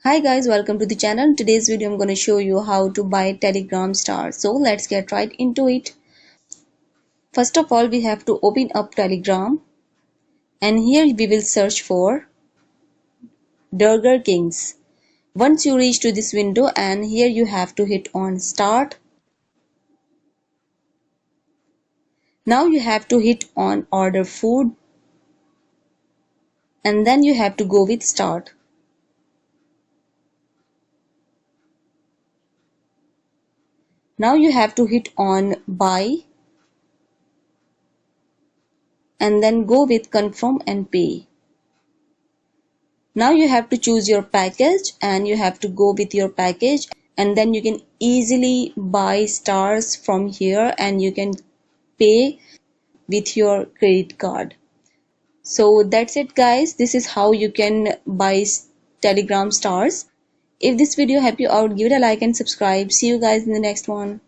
Hi guys, welcome to the channel. In today's video I'm going to show you how to buy Telegram stars. So let's get right into it. First of all, we have to open up Telegram and here we will search for Burger Kings. Once you reach to this window and here you have to hit on start. Now you have to hit on order food and then you have to go with start. Now you have to hit on buy and then go with confirm and pay. Now you have to choose your package and you have to go with your package, and then you can easily buy stars from here and you can pay with your credit card. So that's it guys, this is how you can buy Telegram stars. If this video helped you out, give it a like and subscribe. See you guys in the next one.